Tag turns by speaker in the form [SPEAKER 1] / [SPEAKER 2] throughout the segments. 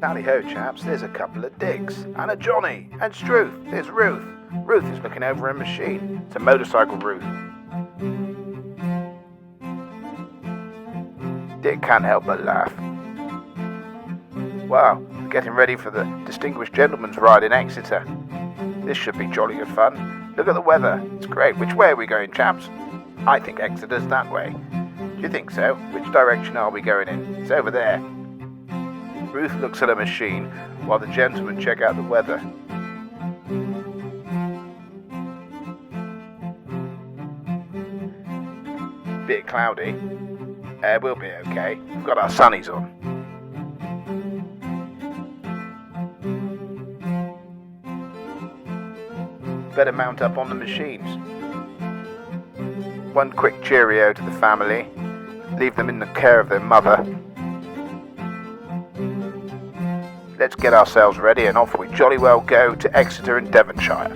[SPEAKER 1] Tally-ho, chaps, there's a couple of Dicks, and a Johnny, and Struth, there's Ruth. Ruth is looking over a machine. It's a motorcycle, Ruth. Dick can't help but laugh. Wow, we're getting ready for the Distinguished Gentleman's Ride in Exeter. This should be jolly good fun. Look at the weather, it's great. Which way are we going, chaps? I think Exeter's that way. Do you think so? Which direction are we going in? It's over there. Ruth looks at a machine while the gentlemen check out the weather. Bit cloudy. We'll be okay. We've got our sunnies on. Better mount up on the machines. One quick cheerio to the family. Leave them in the care of their mother. Let's get ourselves ready and off we jolly well go to Exeter in Devonshire.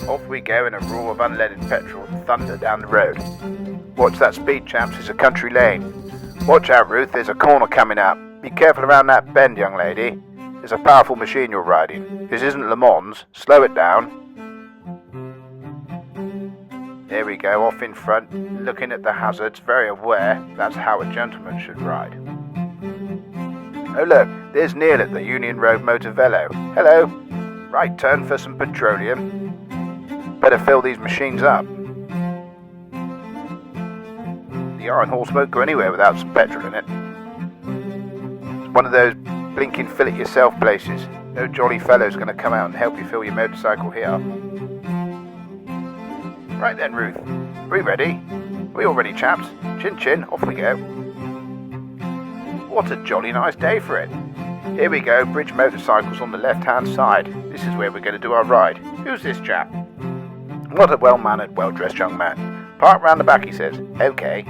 [SPEAKER 1] Off we go in a roar of unleaded petrol and thunder down the road. Watch that speed, chaps, it's a country lane. Watch out, Ruth, there's a corner coming up. Be careful around that bend, young lady. There's a powerful machine you're riding. This isn't Le Mans. Slow it down. There we go, off in front, looking at the hazards, very aware. That's how a gentleman should ride. Oh look, there's Neil at the Union Road Motor Velo. Hello. Right turn for some petroleum. Better fill these machines up. The Iron Horse won't go anywhere without some petrol in it. It's one of those blinking fill it yourself places. No jolly fellow's going to come out and help you fill your motorcycle here. Right then, Ruth. Are we ready? We all ready, chaps? Chin chin, off we go. What a jolly nice day for it. Here we go, bridge motorcycles on the left-hand side. This is where we're going to do our ride. Who's this chap? What a well-mannered, well-dressed young man. Park round the back, he says. Okay.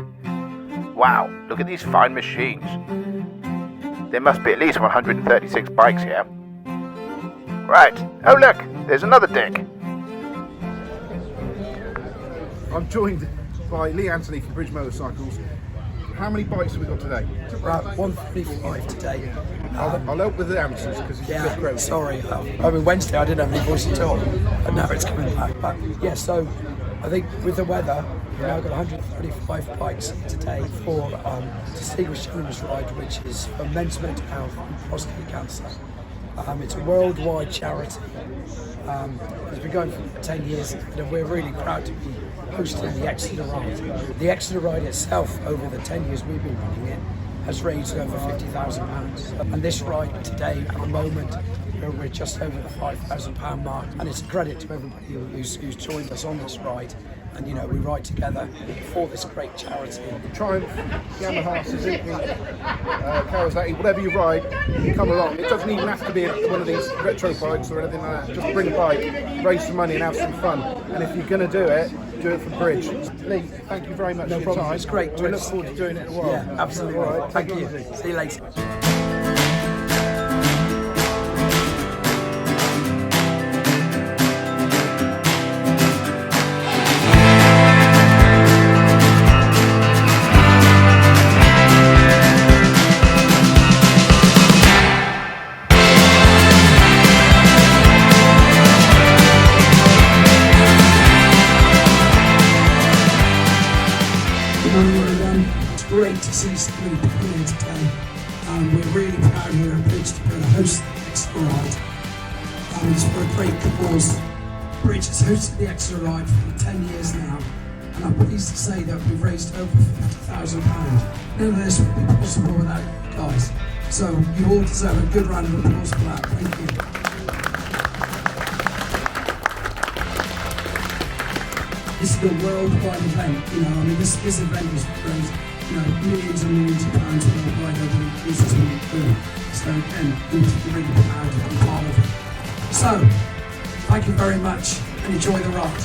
[SPEAKER 1] Wow, look at these fine machines. There must be at least 136 bikes here. Right. Oh look, there's another Dick.
[SPEAKER 2] I'm joined by Lee Anthony from Bridge Motorcycles. How many bikes have we got today?
[SPEAKER 3] Right, 135 today.
[SPEAKER 2] I'll help with the answers because it's a bit crazy.
[SPEAKER 3] Sorry. I mean, Wednesday I didn't have any voice at all, but now it's coming back. But yeah, so I think with the weather, we've now got 135 bikes today for Distinguished Gentleman's Ride, which is for men's mental health and prostate cancer. It's a worldwide charity. It's been going for 10 years, and we're really proud to be hosting the Exeter Ride. The Exeter Ride itself, over the 10 years we've been running it, has raised over £50,000. And this ride today, at the moment, we're just over the £5,000 mark, and it's a credit to everybody who's joined us on this ride. And you know, we ride together for this great charity.
[SPEAKER 2] Triumph, Yamaha, Suzuki, Kawasaki, whatever you ride, come along. It doesn't even have to be one of these retro bikes or anything like that. Just bring a bike, raise some money and have some fun. And if you're going to do it for Bridge. Lee, thank you very much for your time.
[SPEAKER 3] It's great.
[SPEAKER 2] We look forward to doing it in a while.
[SPEAKER 3] Yeah, absolutely.
[SPEAKER 2] All right,
[SPEAKER 3] thank you. See you later.
[SPEAKER 4] It's great to see so many people here today. We're really proud here at Bridge to be able to host the Exeter Ride. It's for a great cause. Bridge has hosted the Exeter Ride for 10 years now, and I'm pleased to say that we've raised over £50,000. None of this would be possible without you guys. So you all deserve a good round of applause for that. Thank you. This is a worldwide event, you know, I mean this event has raised, you know, millions and millions of pounds worldwide over the years it's been doing. So again, we're really proud to be part of it. So, thank you very much and enjoy the ride.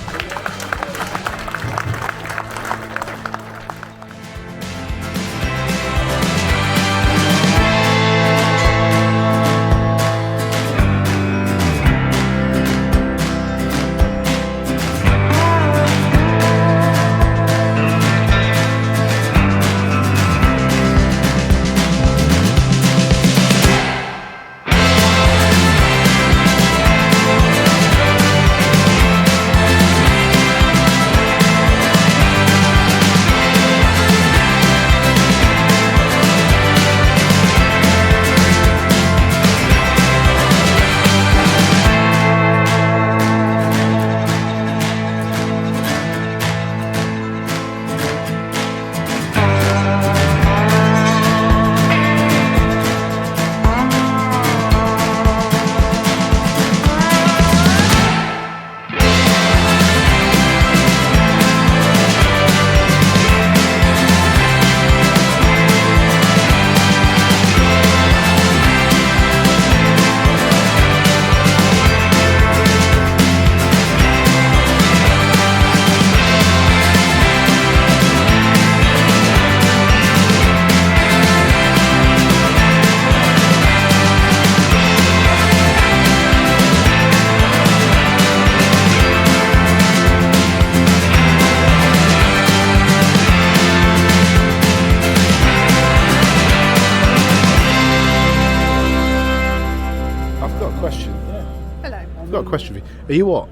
[SPEAKER 2] I've got a question for you. Are you what?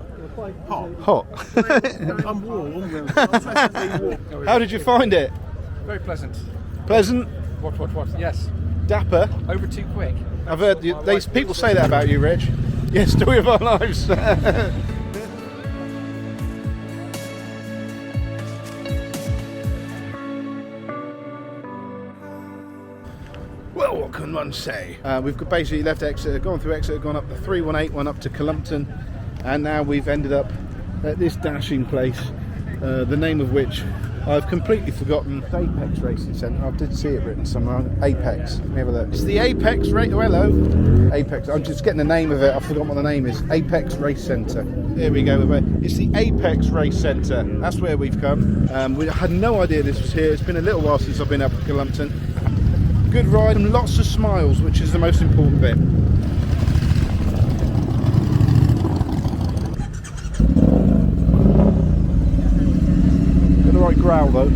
[SPEAKER 2] Hot.
[SPEAKER 5] I'm warm.
[SPEAKER 2] How did you find it?
[SPEAKER 5] Very pleasant.
[SPEAKER 2] Pleasant?
[SPEAKER 5] What? Yes.
[SPEAKER 2] Dapper?
[SPEAKER 5] Over too quick.
[SPEAKER 2] I've heard people say that about you, Reg. Yeah, story of our lives. Well, what can one say? We've basically left Exeter, gone through Exeter, gone up the 318, one up to Cullompton, and now we've ended up at this dashing place, the name of which I've completely forgotten. Apex Racing Centre. I did see it written somewhere. Apex. Let me have a look. It's the Apex Race. Oh, hello. Apex. I'm just getting the name of it. I've forgotten what the name is. Apex Race Centre. There we go. It's the Apex Race Centre. That's where we've come. We had no idea this was here. It's been a little while since I've been up at Cullompton. Good ride and lots of smiles, which is the most important bit. Got the right growl though.